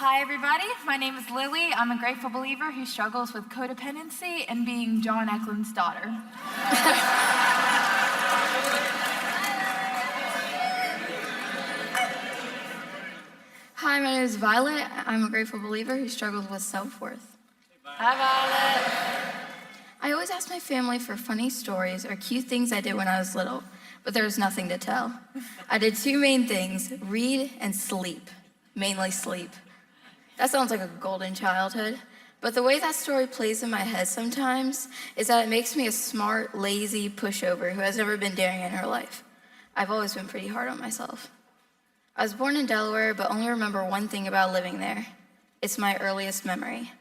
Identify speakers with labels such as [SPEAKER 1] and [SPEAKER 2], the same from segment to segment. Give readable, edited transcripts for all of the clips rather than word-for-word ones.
[SPEAKER 1] Hi, everybody. My name is Lily. I'm a grateful believer who struggles with codependency and being John Eklund's daughter.
[SPEAKER 2] Hi, my name is Violet. I'm a grateful believer who struggles with self-worth.
[SPEAKER 1] Hi, Violet.
[SPEAKER 2] I always ask my family for funny stories or cute things I did when I was little, but there was nothing to tell. I did two main things: read and sleep. Mainly sleep. That sounds like a golden childhood, but the way that story plays in my head sometimes is that it makes me a smart, lazy pushover who has never been daring in her life. I've always been pretty hard on myself. I was born in Delaware, but only remember one thing about living there. It's my earliest memory.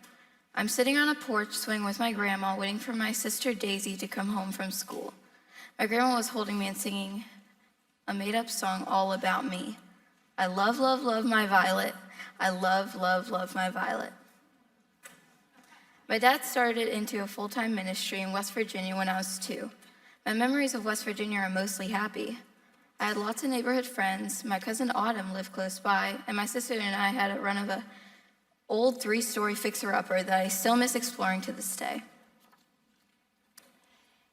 [SPEAKER 2] I'm sitting on a porch swing with my grandma, waiting for my sister Daisy to come home from school. My grandma was holding me and singing a made-up song all about me. I love, love, love my Violet. I love, love, love my Violet. My dad started into a full-time ministry in West Virginia when I was 2. My memories of West Virginia are mostly happy. I had lots of neighborhood friends. My cousin Autumn lived close by, and my sister and I had a run of an old 3-story fixer-upper that I still miss exploring to this day.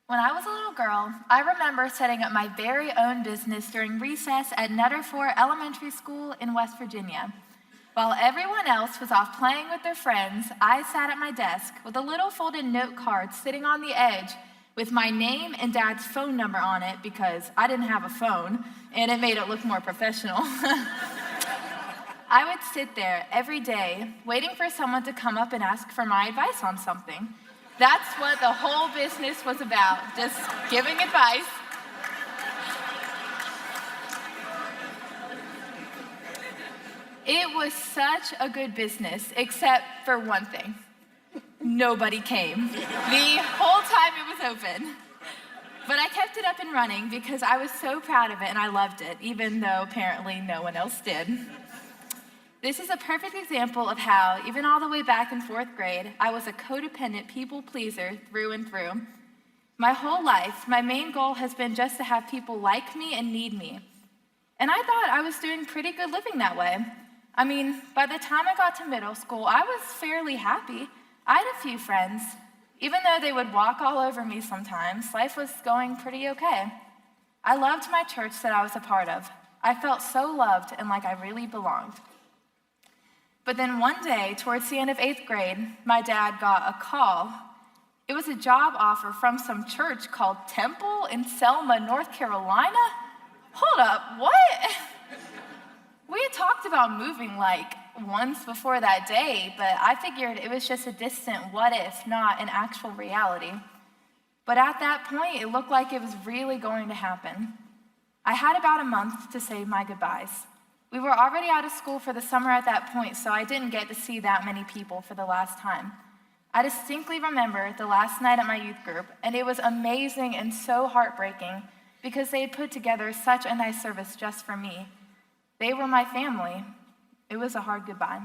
[SPEAKER 1] When I was a little girl, I remember setting up my very own business during recess at Nutter Fort Elementary School in West Virginia. While everyone else was off playing with their friends, I sat at my desk with a little folded note card sitting on the edge with my name and Dad's phone number on it because I didn't have a phone and it made it look more professional. I would sit there every day waiting for someone to come up and ask for my advice on something. That's what the whole business was about, just giving advice. It was such a good business, except for one thing. Nobody came. The whole time it was open. But I kept it up and running because I was so proud of it and I loved it, even though apparently no one else did. This is a perfect example of how, even all the way back in 4th grade, I was a codependent people pleaser through and through. My whole life, my main goal has been just to have people like me and need me. And I thought I was doing pretty good living that way. I mean, by the time I got to middle school, I was fairly happy. I had a few friends. Even though they would walk all over me sometimes, life was going pretty okay. I loved my church that I was a part of. I felt so loved and like I really belonged. But then one day, towards the end of 8th grade, my dad got a call. It was a job offer from some church called Temple in Selma, North Carolina. Hold up, what? We had talked about moving like once before that day, but I figured it was just a distant what if, not an actual reality. But at that point, it looked like it was really going to happen. I had about a month to say my goodbyes. We were already out of school for the summer at that point, so I didn't get to see that many people for the last time. I distinctly remember the last night at my youth group, and it was amazing and so heartbreaking because they had put together such a nice service just for me. They were my family. It was a hard goodbye.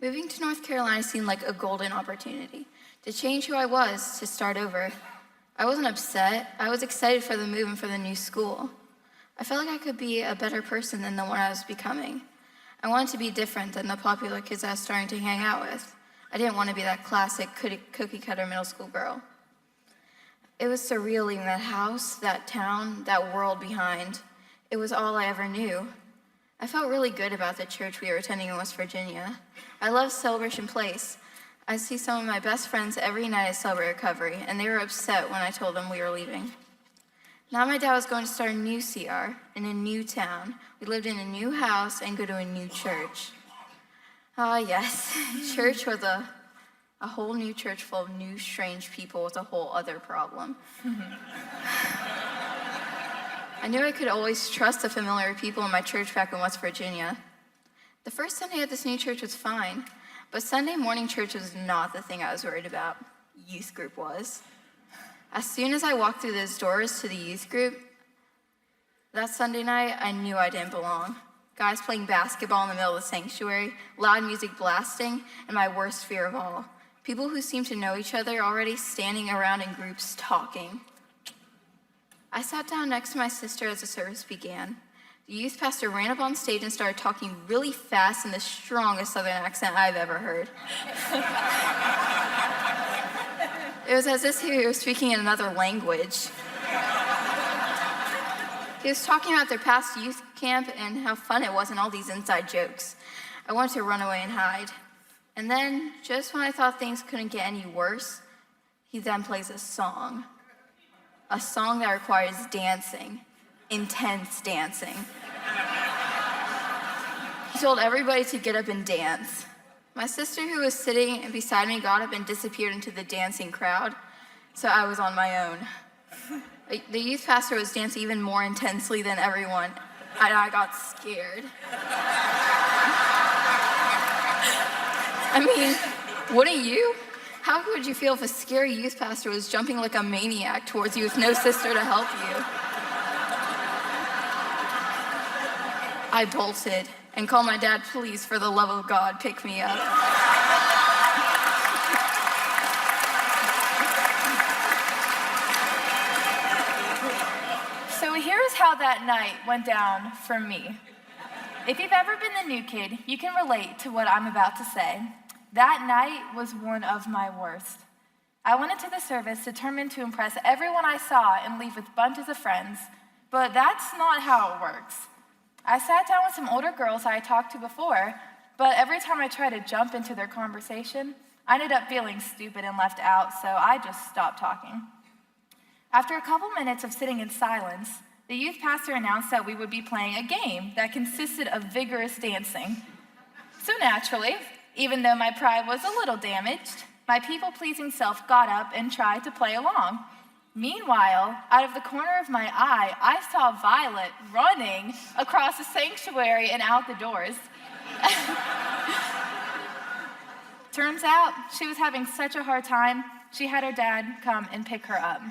[SPEAKER 2] Moving to North Carolina seemed like a golden opportunity to change who I was, to start over. I wasn't upset. I was excited for the move and for the new school. I felt like I could be a better person than the one I was becoming. I wanted to be different than the popular kids I was starting to hang out with. I didn't want to be that classic cookie-cutter middle school girl. It was surreal leaving that house, that town, that world behind. It was all I ever knew. I felt really good about the church we were attending in West Virginia. I loved Celebration Place. I see some of my best friends every night at Celebrate Recovery, and they were upset when I told them we were leaving. Now my dad was going to start a new CR in a new town. We lived in a new house and go to a new church. Ah, yes, church was a whole new church full of new, strange people with a whole other problem. I knew I could always trust the familiar people in my church back in West Virginia. The first Sunday at this new church was fine, but Sunday morning church was not the thing I was worried about. Youth group was. As soon as I walked through those doors to the youth group, that Sunday night, I knew I didn't belong. Guys playing basketball in the middle of the sanctuary, loud music blasting, and my worst fear of all, people who seemed to know each other already standing around in groups talking. I sat down next to my sister as the service began. The youth pastor ran up on stage and started talking really fast in the strongest Southern accent I've ever heard. It was as if he was speaking in another language. He was talking about their past youth camp and how fun it was and all these inside jokes. I wanted to run away and hide. And then, just when I thought things couldn't get any worse, he then plays a song that requires dancing, intense dancing. He told everybody to get up and dance. My sister, who was sitting beside me, got up and disappeared into the dancing crowd, so I was on my own. The youth pastor was dancing even more intensely than everyone, and I got scared. I mean, wouldn't you? How would you feel if a scary youth pastor was jumping like a maniac towards you with no sister to help you? I bolted and called my dad, "Please, for the love of God, pick me up."
[SPEAKER 1] So here's how that night went down for me. If you've ever been the new kid, you can relate to what I'm about to say. That night was one of my worst. I went into the service determined to impress everyone I saw and leave with bunches of friends, but that's not how it works. I sat down with some older girls I had talked to before, but every time I tried to jump into their conversation, I ended up feeling stupid and left out, so I just stopped talking. After a couple minutes of sitting in silence, the youth pastor announced that we would be playing a game that consisted of vigorous dancing. So naturally, even though my pride was a little damaged, my people-pleasing self got up and tried to play along. Meanwhile, out of the corner of my eye, I saw Violet running across the sanctuary and out the doors. Turns out, she was having such a hard time, she had her dad come and pick her up.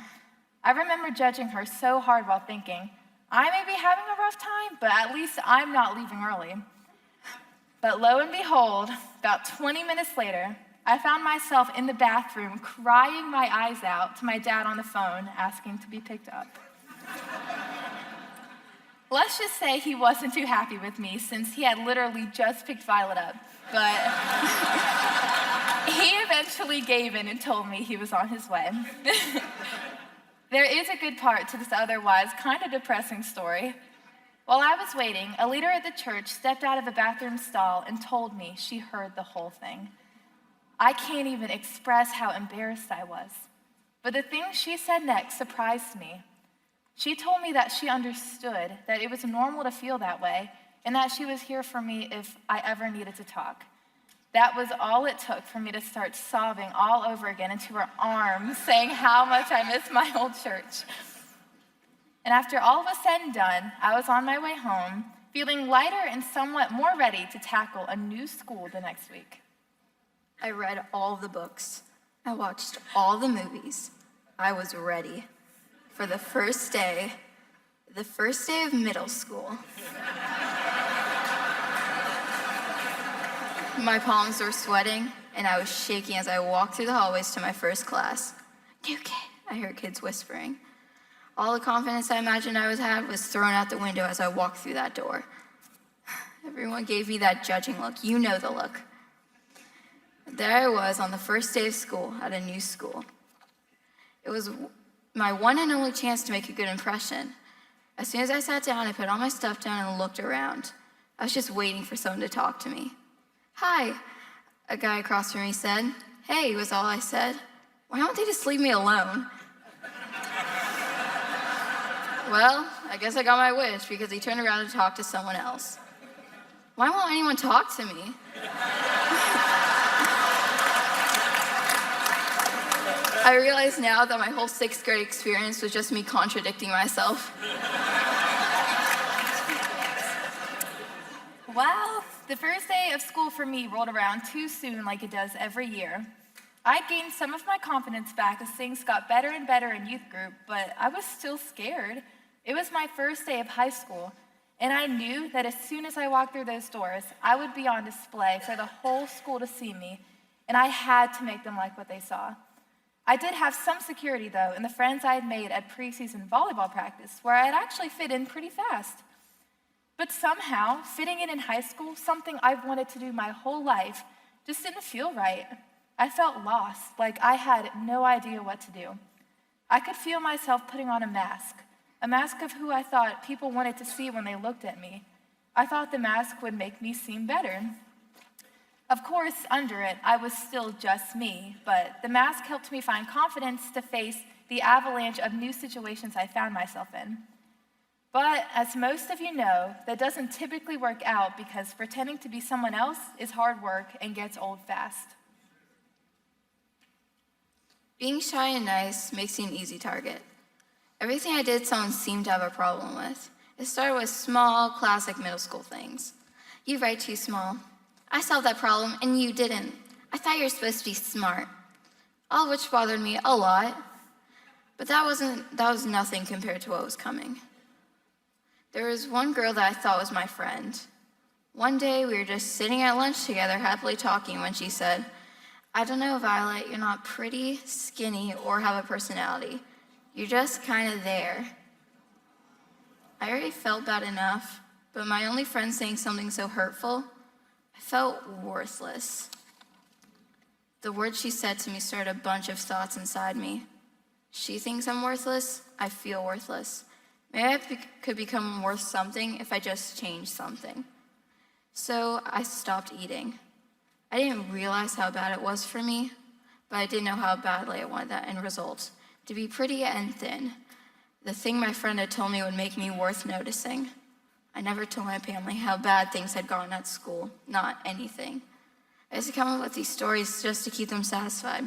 [SPEAKER 1] I remember judging her so hard while thinking, I may be having a rough time, but at least I'm not leaving early. But lo and behold, about 20 minutes later, I found myself in the bathroom crying my eyes out to my dad on the phone, asking to be picked up. Let's just say he wasn't too happy with me since he had literally just picked Violet up, but he eventually gave in and told me he was on his way. There is a good part to this otherwise kind of depressing story. While I was waiting, a leader at the church stepped out of a bathroom stall and told me she heard the whole thing. I can't even express how embarrassed I was. But the thing she said next surprised me. She told me that she understood that it was normal to feel that way and that she was here for me if I ever needed to talk. That was all it took for me to start sobbing all over again into her arms, saying how much I miss my old church. And after all was said and done, I was on my way home, feeling lighter and somewhat more ready to tackle a new school the next week.
[SPEAKER 2] I read all the books. I watched all the movies. I was ready for the first day of middle school. My palms were sweating, and I was shaking as I walked through the hallways to my first class. New kid, I heard kids whispering. All the confidence I imagined I had was thrown out the window as I walked through that door. Everyone gave me that judging look. You know the look. There I was on the first day of school at a new school. It was my one and only chance to make a good impression. As soon as I sat down, I put all my stuff down and looked around. I was just waiting for someone to talk to me. Hi, a guy across from me said. Hey, was all I said. Why don't they just leave me alone? Well, I guess I got my wish because he turned around to talk to someone else. Why won't anyone talk to me? I realize now that my whole 6th grade experience was just me contradicting myself.
[SPEAKER 1] Well, the first day of school for me rolled around too soon like it does every year. I gained some of my confidence back as things got better and better in youth group, but I was still scared. It was my first day of high school, and I knew that as soon as I walked through those doors, I would be on display for the whole school to see me, and I had to make them like what they saw. I did have some security, though, in the friends I had made at preseason volleyball practice, where I had actually fit in pretty fast. But somehow, fitting in high school, something I've wanted to do my whole life, just didn't feel right. I felt lost, like I had no idea what to do. I could feel myself putting on a mask of who I thought people wanted to see when they looked at me. I thought the mask would make me seem better. Of course, under it, I was still just me, but the mask helped me find confidence to face the avalanche of new situations I found myself in. But as most of you know, that doesn't typically work out because pretending to be someone else is hard work and gets old fast.
[SPEAKER 2] Being shy and nice makes you an easy target. Everything I did, someone seemed to have a problem with. It started with small, classic middle school things. You write too small. I solved that problem and you didn't. I thought you were supposed to be smart. All of which bothered me a lot, but that was nothing compared to what was coming. There was one girl that I thought was my friend. One day we were just sitting at lunch together, happily talking, when she said, "I don't know, Violet, you're not pretty, skinny, or have a personality. You're just kind of there." I already felt bad enough, but my only friend saying something so hurtful, I felt worthless. The words she said to me started a bunch of thoughts inside me. She thinks I'm worthless, I feel worthless. Maybe I could become worth something if I just changed something. So I stopped eating. I didn't realize how bad it was for me, but I did know how badly I wanted that end result. To be pretty and thin, the thing my friend had told me would make me worth noticing. I never told my family how bad things had gone at school, not anything. I used to come up with these stories just to keep them satisfied.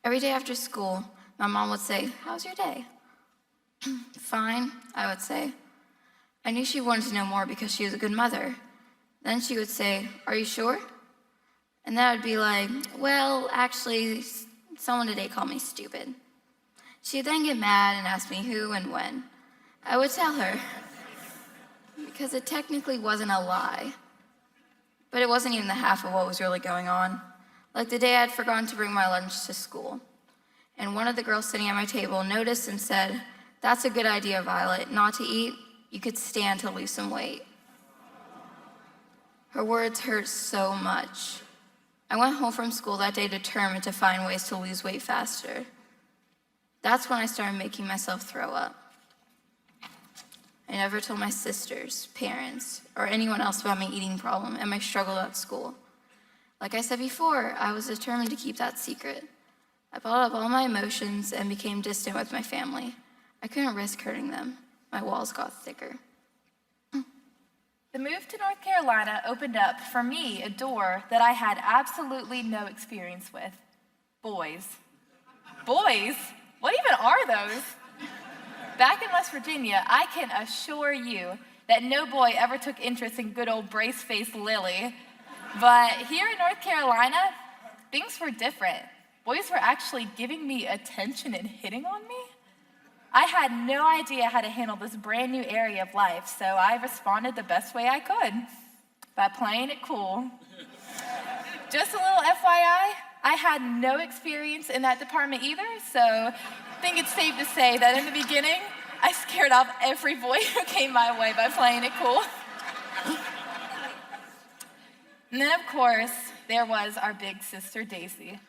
[SPEAKER 2] Every day after school, my mom would say, "How's your day?" "Fine," I would say. I knew she wanted to know more because she was a good mother. Then she would say, "Are you sure?" And then I'd be like, "Well, actually, someone today called me stupid." She'd then get mad and ask me who and when. I would tell her, because it technically wasn't a lie. But it wasn't even the half of what was really going on. Like the day I'd forgotten to bring my lunch to school. And one of the girls sitting at my table noticed and said, "That's a good idea, Violet, not to eat. You could stand to lose some weight." Her words hurt so much. I went home from school that day determined to find ways to lose weight faster. That's when I started making myself throw up. I never told my sisters, parents, or anyone else about my eating problem and my struggle at school. Like I said before, I was determined to keep that secret. I bottled up all my emotions and became distant with my family. I couldn't risk hurting them. My walls got thicker.
[SPEAKER 1] The move to North Carolina opened up, for me, a door that I had absolutely no experience with. Boys. Boys? What even are those? Back in West Virginia, I can assure you that no boy ever took interest in good old brace-faced Lily. But here in North Carolina, things were different. Boys were actually giving me attention and hitting on me. I had no idea how to handle this brand new area of life, so I responded the best way I could, by playing it cool. Just a little FYI, I had no experience in that department either, so I think it's safe to say that in the beginning, I scared off every boy who came my way by playing it cool. And then, of course, there was our big sister, Daisy.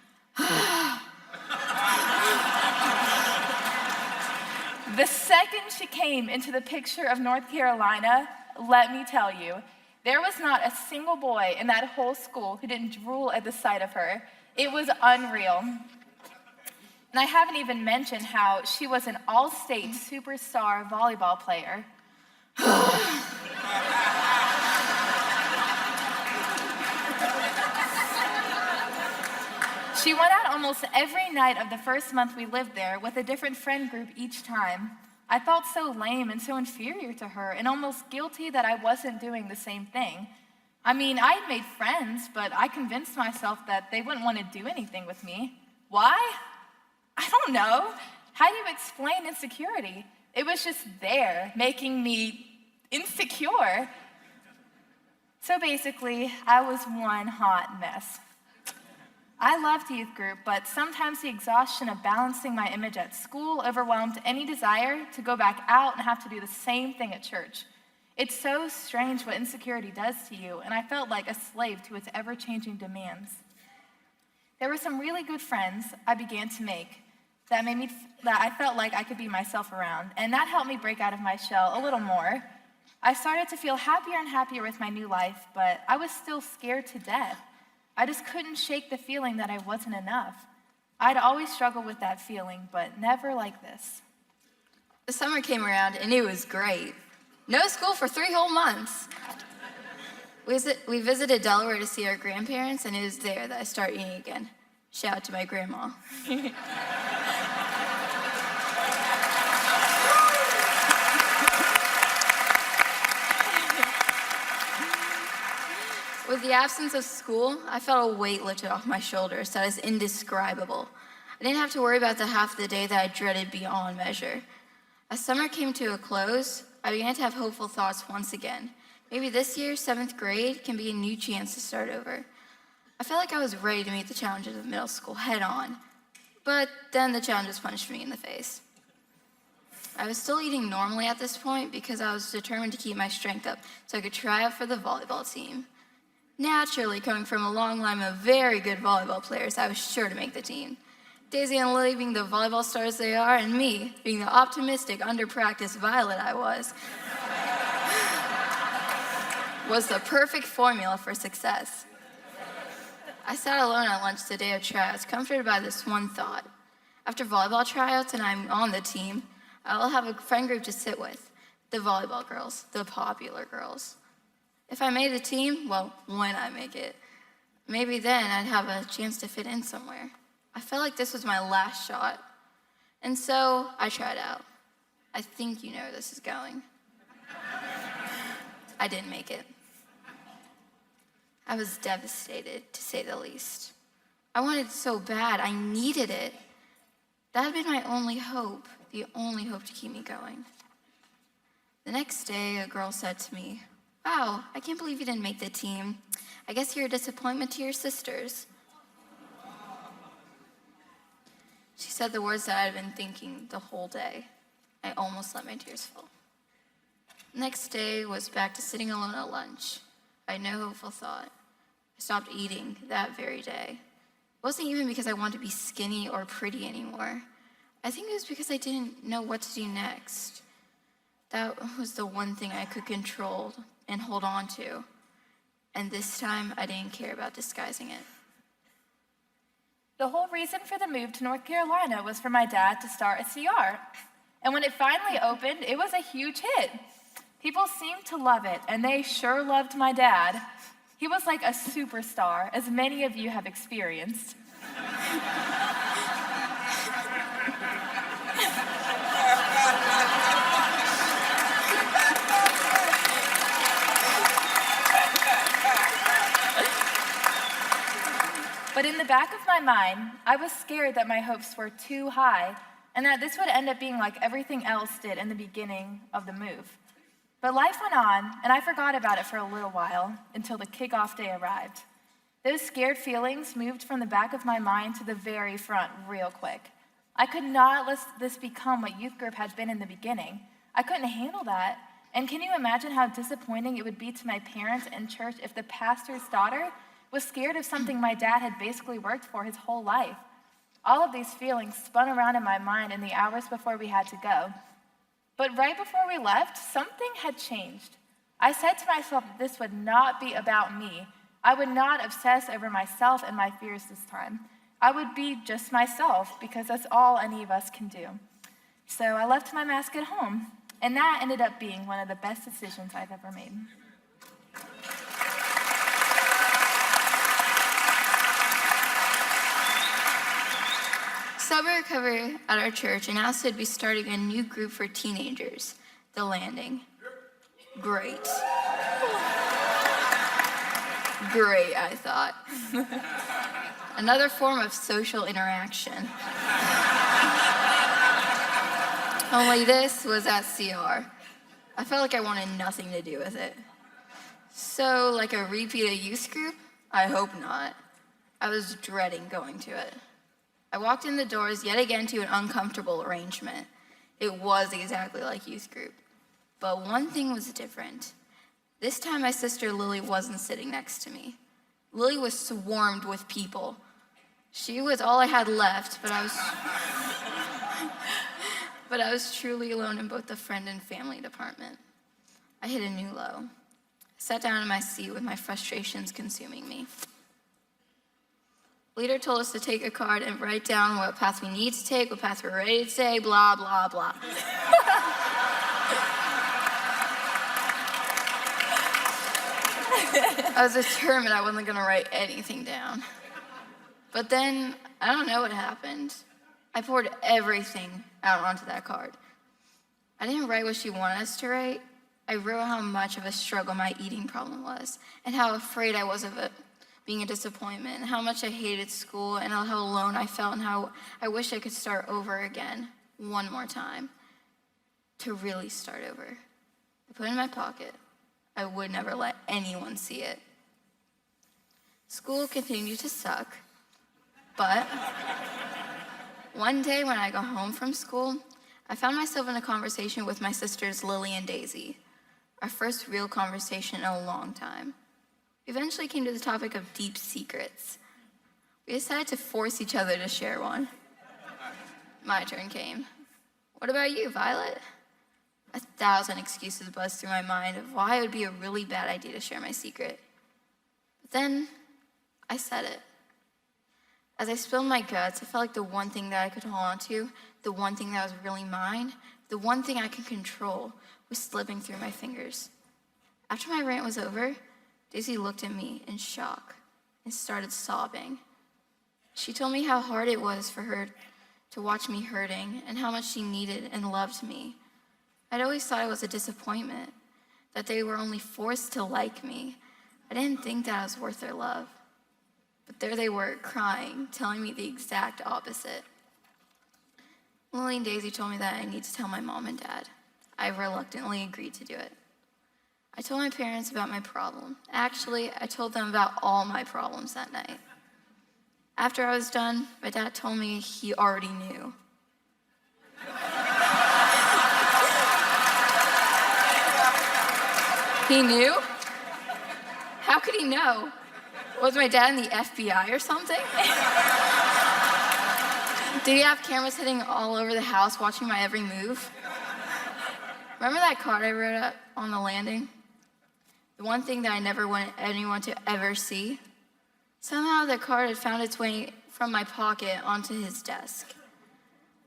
[SPEAKER 1] The second she came into the picture of North Carolina, let me tell you, there was not a single boy in that whole school who didn't drool at the sight of her. It was unreal. And I haven't even mentioned how she was an all-state superstar volleyball player. She went out almost every night of the first month we lived there with a different friend group each time. I felt so lame and so inferior to her and almost guilty that I wasn't doing the same thing. I mean, I had made friends, but I convinced myself that they wouldn't want to do anything with me. Why? I don't know. How do you explain insecurity? It was just there, making me insecure. So basically, I was one hot mess. I loved youth group, but sometimes the exhaustion of balancing my image at school overwhelmed any desire to go back out and have to do the same thing at church. It's so strange what insecurity does to you, and I felt like a slave to its ever-changing demands. There were some really good friends I began to make that I felt like I could be myself around, and that helped me break out of my shell a little more. I started to feel happier and happier with my new life, but I was still scared to death. I just couldn't shake the feeling that I wasn't enough. I'd always struggled with that feeling, but never like this.
[SPEAKER 2] The summer came around and it was great. No school for 3 whole months. We visited Delaware to see our grandparents, and it was there that I started eating again. Shout out to my grandma. With the absence of school, I felt a weight lifted off my shoulders that is indescribable. I didn't have to worry about the half of the day that I dreaded beyond measure. As summer came to a close, I began to have hopeful thoughts once again. Maybe this year, 7th grade, can be a new chance to start over. I felt like I was ready to meet the challenges of middle school head on, but then the challenges punched me in the face. I was still eating normally at this point because I was determined to keep my strength up so I could try out for the volleyball team. Naturally, coming from a long line of very good volleyball players, I was sure to make the team. Daisy and Lily being the volleyball stars they are, and me being the optimistic, under-practiced violet I was the perfect formula for success. I sat alone at lunch the day of tryouts, comforted by this one thought. After volleyball tryouts and I'm on the team, I'll have a friend group to sit with, the volleyball girls, the popular girls. If I made the team, well, when I make it, maybe then I'd have a chance to fit in somewhere. I felt like this was my last shot. And so I tried out. I think you know where this is going. I didn't make it. I was devastated, to say the least. I wanted it so bad. I needed it. That had been my only hope, the only hope to keep me going. The next day, a girl said to me, "Wow, I can't believe you didn't make the team. I guess you're a disappointment to your sisters." She said the words that I had been thinking the whole day. I almost let my tears fall. Next day was back to sitting alone at lunch. I had no hopeful thought. I stopped eating that very day. It wasn't even because I wanted to be skinny or pretty anymore. I think it was because I didn't know what to do next. That was the one thing I could control and hold on to. And this time, I didn't care about disguising it.
[SPEAKER 1] The whole reason for the move to North Carolina was for my dad to start a CR. And when it finally opened, it was a huge hit. People seemed to love it, and they sure loved my dad. He was like a superstar, as many of you have experienced. But in the back of my mind, I was scared that my hopes were too high and that this would end up being like everything else did in the beginning of the move. But life went on, and I forgot about it for a little while until the kickoff day arrived. Those scared feelings moved from the back of my mind to the very front real quick. I could not let this become what youth group had been in the beginning. I couldn't handle that. And can you imagine how disappointing it would be to my parents and church if the pastor's daughter was scared of something my dad had basically worked for his whole life? All of these feelings spun around in my mind in the hours before we had to go. But right before we left, something had changed. I said to myself that this would not be about me. I would not obsess over myself and my fears this time. I would be just myself, because that's all any of us can do. So I left my mask at home, and that ended up being one of the best decisions I've ever made.
[SPEAKER 2] Sober recovery at our church announced they'd be starting a new group for teenagers, The Landing. Great. Great, I thought. Another form of social interaction. Only this was at CR. I felt like I wanted nothing to do with it. So, like a repeat of youth group? I hope not. I was dreading going to it. I walked in the doors yet again to an uncomfortable arrangement. It was exactly like youth group. But one thing was different. This time my sister Lily wasn't sitting next to me. Lily was swarmed with people. She was all I had left, but I was truly alone in both the friend and family department. I hit a new low. I sat down in my seat with my frustrations consuming me. Leader told us to take a card and write down what path we need to take, what path we're ready to take, blah, blah, blah. I was determined I wasn't going to write anything down. But then, I don't know what happened. I poured everything out onto that card. I didn't write what she wanted us to write. I wrote how much of a struggle my eating problem was, and how afraid I was of it being a disappointment, and how much I hated school, and how alone I felt, and how I wish I could start over again one more time, to really start over. I put it in my pocket. I would never let anyone see it. School continued to suck, but one day when I got home from school, I found myself in a conversation with my sisters Lily and Daisy, our first real conversation in a long time. We eventually came to the topic of deep secrets. We decided to force each other to share one. My turn came. What about you, Violet? 1,000 excuses buzzed through my mind of why it would be a really bad idea to share my secret. But then, I said it. As I spilled my guts, I felt like the one thing that I could hold on to, the one thing that was really mine, the one thing I could control, was slipping through my fingers. After my rant was over, Daisy looked at me in shock and started sobbing. She told me how hard it was for her to watch me hurting and how much she needed and loved me. I'd always thought it was a disappointment, that they were only forced to like me. I didn't think that I was worth their love. But there they were, crying, telling me the exact opposite. Lily and Daisy told me that I need to tell my mom and dad. I reluctantly agreed to do it. I told my parents about my problem. Actually, I told them about all my problems that night. After I was done, my dad told me he already knew. He knew? How could he know? Was my dad in the FBI or something? Did he have cameras sitting all over the house watching my every move? Remember that card I wrote up on the landing? The one thing that I never wanted anyone to ever see? Somehow the card had found its way from my pocket onto his desk.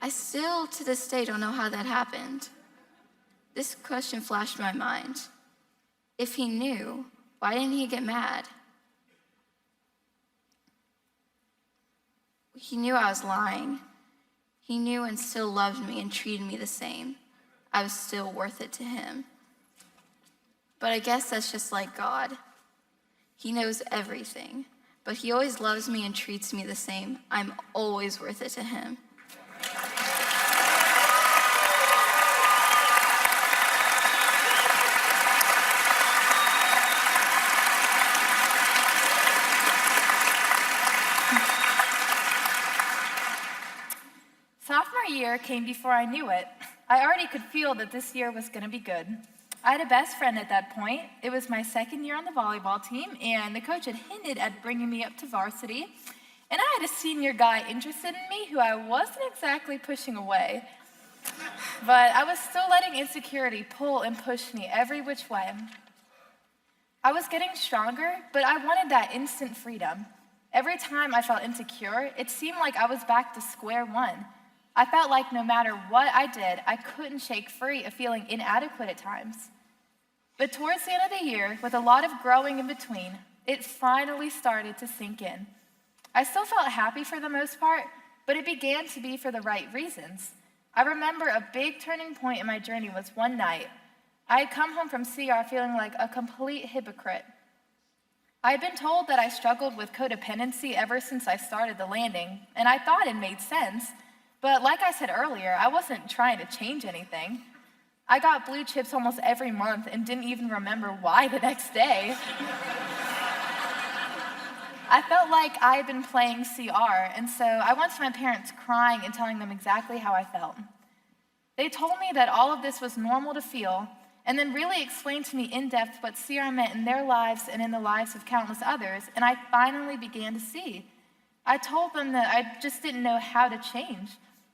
[SPEAKER 2] I still, to this day, don't know how that happened. This question flashed my mind. If he knew, why didn't he get mad? He knew I was lying. He knew and still loved me and treated me the same. I was still worth it to him. But I guess that's just like God. He knows everything, but he always loves me and treats me the same. I'm always worth it to him.
[SPEAKER 1] Sophomore year came before I knew it. I already could feel that this year was going to be good. I had a best friend at that point. It was my second year on the volleyball team, and the coach had hinted at bringing me up to varsity. And I had a senior guy interested in me who I wasn't exactly pushing away. But I was still letting insecurity pull and push me every which way. I was getting stronger, but I wanted that instant freedom. Every time I felt insecure, it seemed like I was back to square one. I felt like no matter what I did, I couldn't shake free of feeling inadequate at times. But towards the end of the year, with a lot of growing in between, it finally started to sink in. I still felt happy for the most part, but it began to be for the right reasons. I remember a big turning point in my journey was one night. I had come home from CR feeling like a complete hypocrite. I had been told that I struggled with codependency ever since I started the landing, and I thought it made sense. But like I said earlier, I wasn't trying to change anything. I got blue chips almost every month and didn't even remember why the next day. I felt like I had been playing CR, and so I went to my parents crying and telling them exactly how I felt. They told me that all of this was normal to feel, and then really explained to me in depth what CR meant in their lives and in the lives of countless others, and I finally began to see. I told them that I just didn't know how to change.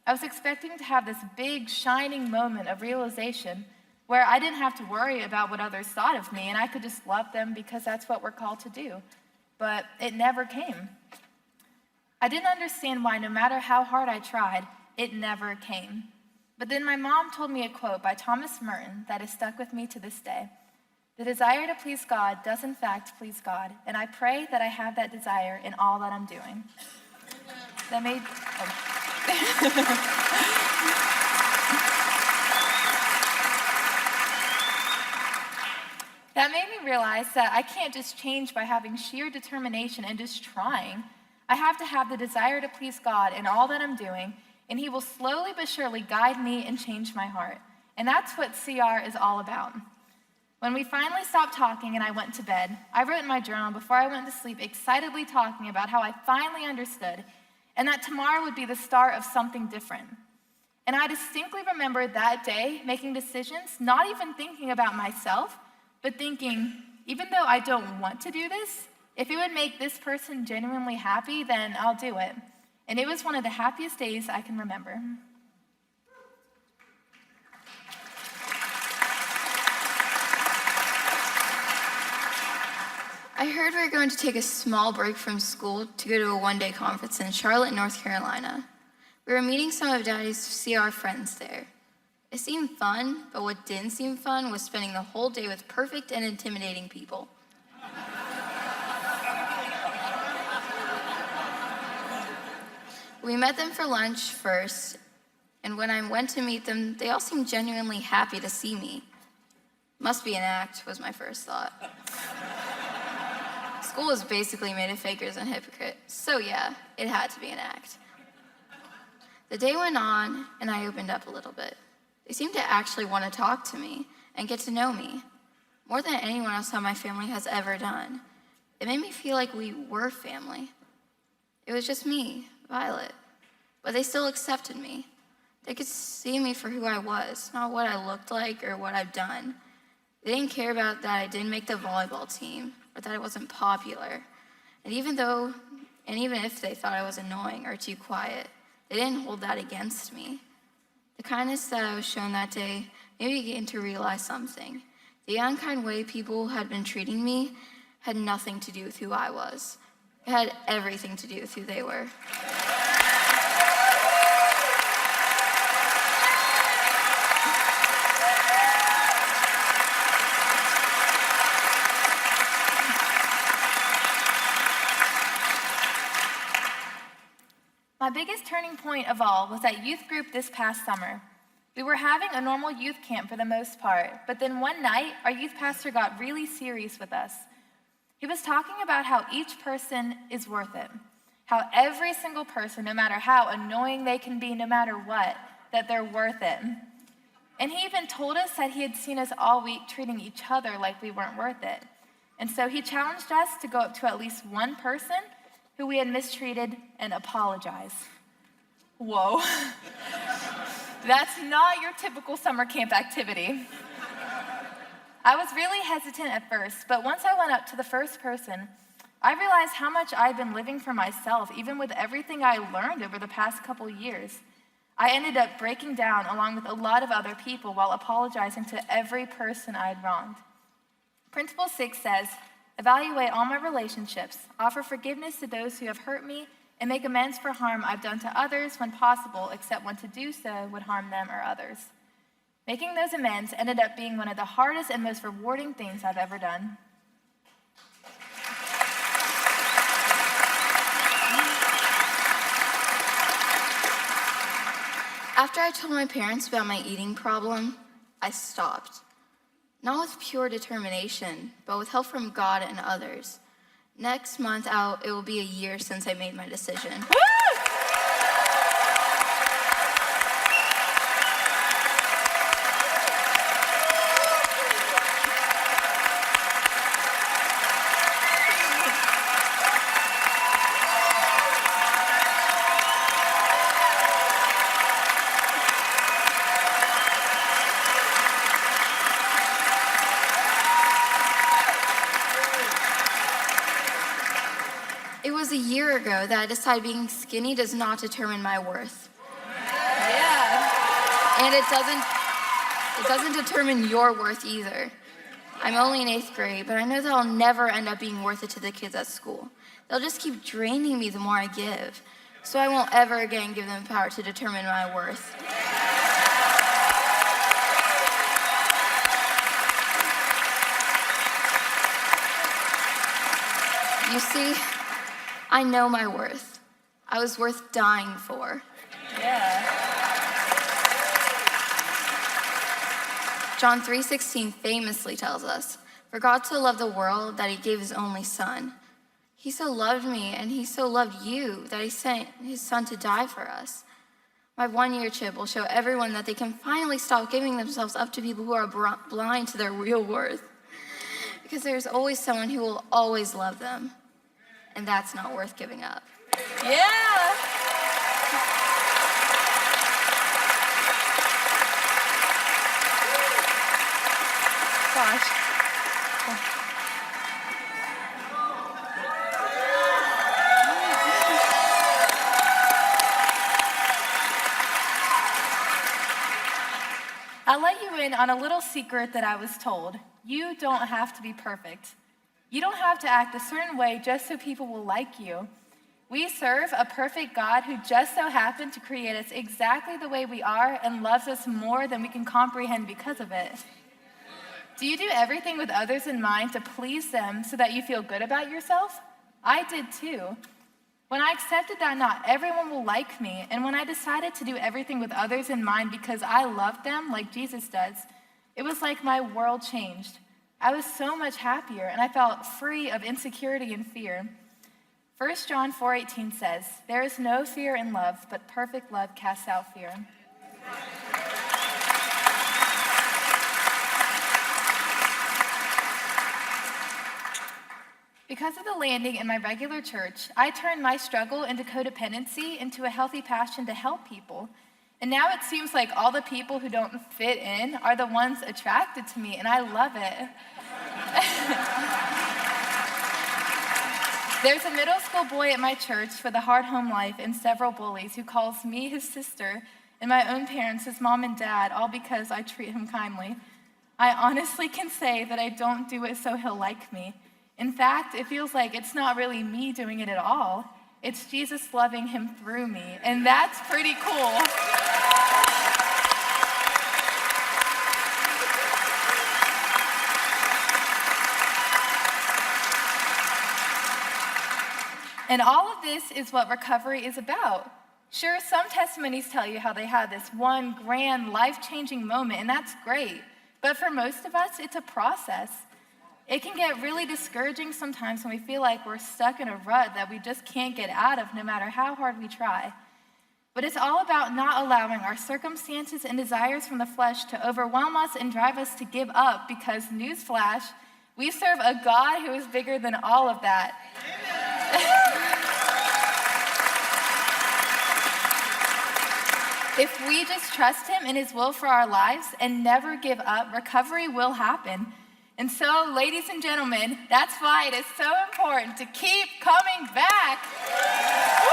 [SPEAKER 1] I was expecting to have this big, shining moment of realization where I didn't have to worry about what others thought of me, and I could just love them because that's what we're called to do. But it never came. I didn't understand why, no matter how hard I tried, it never came. But then my mom told me a quote by Thomas Merton that has stuck with me to this day. The desire to please God does in fact please God, and I pray that I have that desire in all that I'm doing. That made me realize that I can't just change by having sheer determination and just trying. I have to have the desire to please God in all that I'm doing, and He will slowly but surely guide me and change my heart. And that's what CR is all about. When we finally stopped talking and I went to bed, I wrote in my journal before I went to sleep, excitedly talking about how I finally understood and that tomorrow would be the start of something different. And I distinctly remember that day making decisions, not even thinking about myself, but thinking, even though I don't want to do this, if it would make this person genuinely happy, then I'll do it. And it was one of the happiest days I can remember.
[SPEAKER 2] I heard we were going to take a small break from school to go to a one-day conference in Charlotte, North Carolina. We were meeting some of Daddy's CR friends there. It seemed fun, but what didn't seem fun was spending the whole day with perfect and intimidating people. We met them for lunch first, and when I went to meet them, they all seemed genuinely happy to see me. Must be an act, was my first thought. School was basically made of fakers and hypocrites, so yeah, it had to be an act. The day went on, and I opened up a little bit. They seemed to actually want to talk to me and get to know me, more than anyone else on my family has ever done. It made me feel like we were family. It was just me, Violet, but they still accepted me. They could see me for who I was, not what I looked like or what I've done. They didn't care about that I didn't make the volleyball team or that I wasn't popular. And even if they thought I was annoying or too quiet, they didn't hold that against me. The kindness that I was shown that day made me begin to realize something. The unkind way people had been treating me had nothing to do with who I was. It had everything to do with who they were.
[SPEAKER 1] My biggest turning point of all was at youth group this past summer. We were having a normal youth camp for the most part, but then one night, our youth pastor got really serious with us. He was talking about how each person is worth it, how every single person, no matter how annoying they can be, no matter what, that they're worth it. And he even told us that he had seen us all week treating each other like we weren't worth it. And so he challenged us to go up to at least one person who we had mistreated and apologize. Whoa. That's not your typical summer camp activity. I was really hesitant at first, but once I went up to the first person, I realized how much I'd been living for myself, even with everything I learned over the past couple years. I ended up breaking down along with a lot of other people while apologizing to every person I'd wronged. Principle 6 says, evaluate all my relationships, offer forgiveness to those who have hurt me, and make amends for harm I've done to others when possible, except when to do so would harm them or others. Making those amends ended up being one of the hardest and most rewarding things I've ever done.
[SPEAKER 2] After I told my parents about my eating problem, I stopped. Not with pure determination, but with help from God and others. Next month out, it will be a year since I made my decision. It was a year ago that I decided being skinny does not determine my worth.
[SPEAKER 1] Yeah.
[SPEAKER 2] And it doesn't determine your worth either. I'm only in 8th grade, but I know that I'll never end up being worth it to the kids at school. They'll just keep draining me the more I give. So I won't ever again give them power to determine my worth. You see, I know my worth. I was worth dying for.
[SPEAKER 1] Yeah.
[SPEAKER 2] John 3:16 famously tells us, "For God so loved the world that he gave his only son. He so loved me and he so loved you that he sent his son to die for us." My 1-year chip will show everyone that they can finally stop giving themselves up to people who are blind to their real worth. Because there's always someone who will always love them. And that's not worth giving up.
[SPEAKER 1] Yeah. Gosh. I'll let you in on a little secret that I was told. You don't have to be perfect. You don't have to act a certain way just so people will like you. We serve a perfect God who just so happened to create us exactly the way we are and loves us more than we can comprehend because of it. Do you do everything with others in mind to please them so that you feel good about yourself? I did too. When I accepted that not everyone will like me, and when I decided to do everything with others in mind because I love them like Jesus does, it was like my world changed. I was so much happier, and I felt free of insecurity and fear. 1 John 4:18 says, "There is no fear in love, but perfect love casts out fear." Because of the landing in my regular church, I turned my struggle into codependency into a healthy passion to help people. And now it seems like all the people who don't fit in are the ones attracted to me, and I love it. There's a middle school boy at my church with a hard home life and several bullies who calls me his sister and my own parents his mom and dad, all because I treat him kindly. I honestly can say that I don't do it so he'll like me. In fact, it feels like it's not really me doing it at all. It's Jesus loving him through me, and that's pretty cool. And all of this is what recovery is about. Sure, some testimonies tell you how they had this one grand, life-changing moment, and that's great. But for most of us, it's a process. It can get really discouraging sometimes when we feel like we're stuck in a rut that we just can't get out of no matter how hard we try. But it's all about not allowing our circumstances and desires from the flesh to overwhelm us and drive us to give up, because, newsflash, we serve a God who is bigger than all of that. If we just trust him and his will for our lives and never give up, recovery will happen. And so, ladies and gentlemen, that's why it is so important to keep coming back. Woo!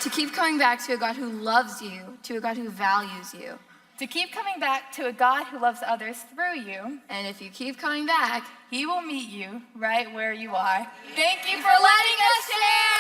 [SPEAKER 2] To keep coming back to a God who loves you, to a God who values you.
[SPEAKER 1] To keep coming back to a God who loves others through you.
[SPEAKER 2] And if you keep coming back,
[SPEAKER 1] he will meet you right where you are. Thank you for letting us share.